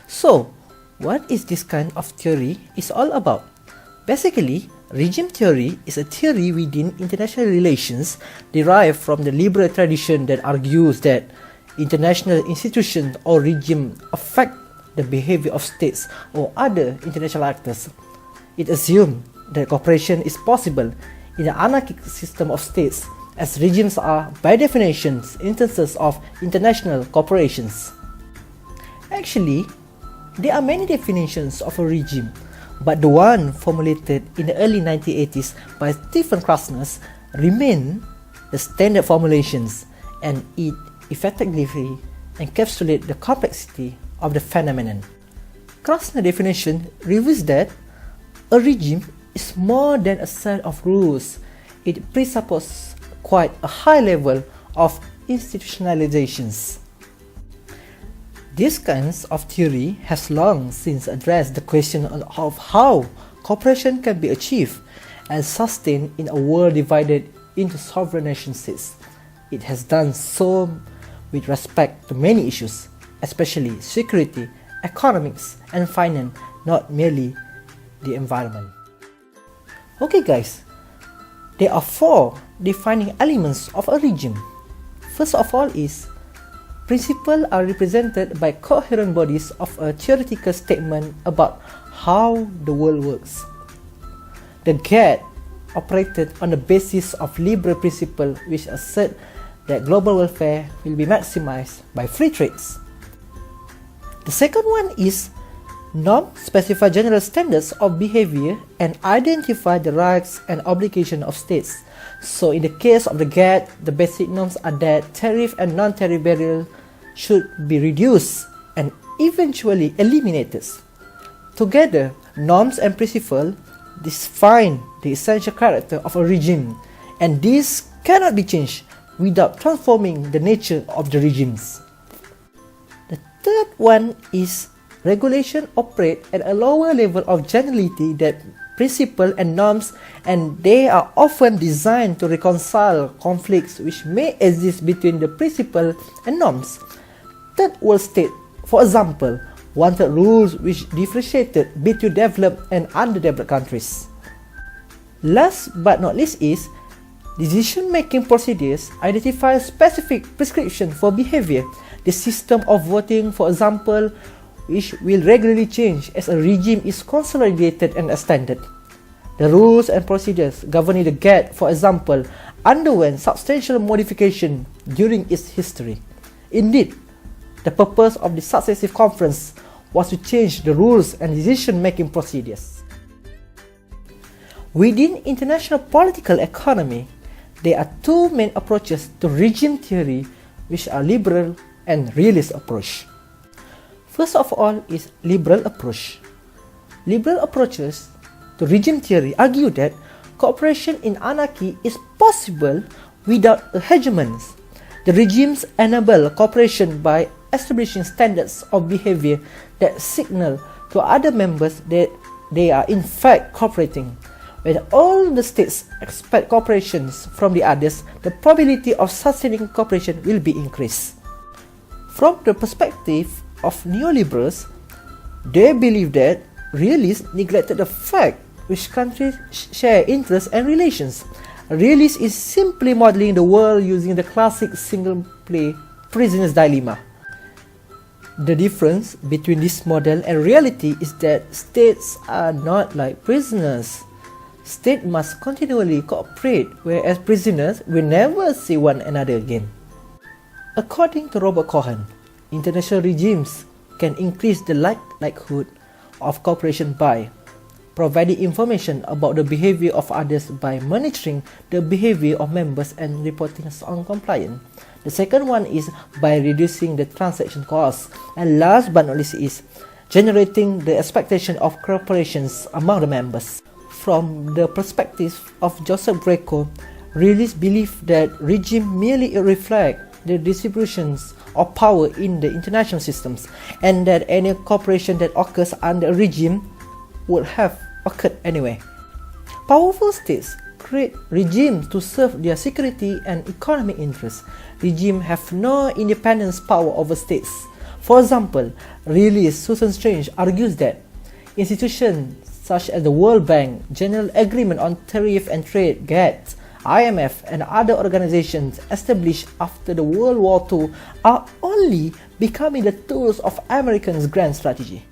So, what is this kind of theory is all about? Basically, regime theory is a theory within international relations derived from the liberal tradition that argues that international institutions or regime affect the behavior of states or other international actors. It assumes that cooperation is possible in an anarchic system of states, as regimes are, by definition, instances of international corporations. Actually, there are many definitions of a regime, but the one formulated in the early 1980s by Stephen Krasner remain the standard formulations, and it effectively encapsulates the complexity of the phenomenon. Krasner's definition reveals that a regime is more than a set of rules. It presupposes quite a high level of institutionalizations. This kind of theory has long since addressed the question of how cooperation can be achieved and sustained in a world divided into sovereign nation states. It has done so with respect to many issues, especially security, economics, and finance, not merely the environment. Okay guys, there are 4 defining elements of a regime. First of all is principles are represented by coherent bodies of a theoretical statement about how the world works. The GATT operated on the basis of liberal principles which assert that global welfare will be maximized by free trades. The second one is norms specify general standards of behavior and identify the rights and obligations of states. So in the case of the GATT, the basic norms are that tariff and non-tariff barriers should be reduced and eventually eliminated. Together, norms and principles define the essential character of a regime, and this cannot be changed without transforming the nature of the regimes. The third one is regulation operate at a lower level of generality than principles and norms, and they are often designed to reconcile conflicts which may exist between the principles and norms. Third world states, for example, wanted rules which differentiated between developed and underdeveloped countries. Last but not least is decision-making procedures identify specific prescription for behavior. The system of voting, for example, which will regularly change as a regime is consolidated and extended. The rules and procedures governing the GATT, for example, underwent substantial modification during its history. Indeed, the purpose of the successive conference was to change the rules and decision-making procedures. Within international political economy, there are 2 main approaches to regime theory, which are liberal and realist approach. First of all is liberal approach. Liberal approaches to regime theory argue that cooperation in anarchy is possible without a hegemony. The regimes enable cooperation by establishing standards of behavior that signal to other members that they are in fact cooperating. When all the states expect cooperation from the others, the probability of sustaining cooperation will be increased. From the perspective of neoliberals, they believe that realists neglected the fact which countries share interests and relations. Realist is simply modeling the world using the classic single play prisoner's dilemma. The difference between this model and reality is that states are not like prisoners. States must continually cooperate, whereas prisoners will never see one another again. According to Robert Cohen, international regimes can increase the likelihood of cooperation by providing information about the behavior of others by monitoring the behavior of members and reporting on compliance. The second one is by reducing the transaction costs. And last but not least is generating the expectation of cooperations among the members. From the perspective of Joseph Greco, realists believe that regime merely reflect the distributions of power in the international systems, and that any cooperation that occurs under a regime would have occurred anyway. Powerful states create regimes to serve their security and economic interests. Regimes have no independent power over states. For example, realist Susan Strange argues that institutions such as the World Bank, General Agreement on Tariff and Trade (GATT), IMF, and other organizations established after the World War II are only becoming the tools of Americans' grand strategy.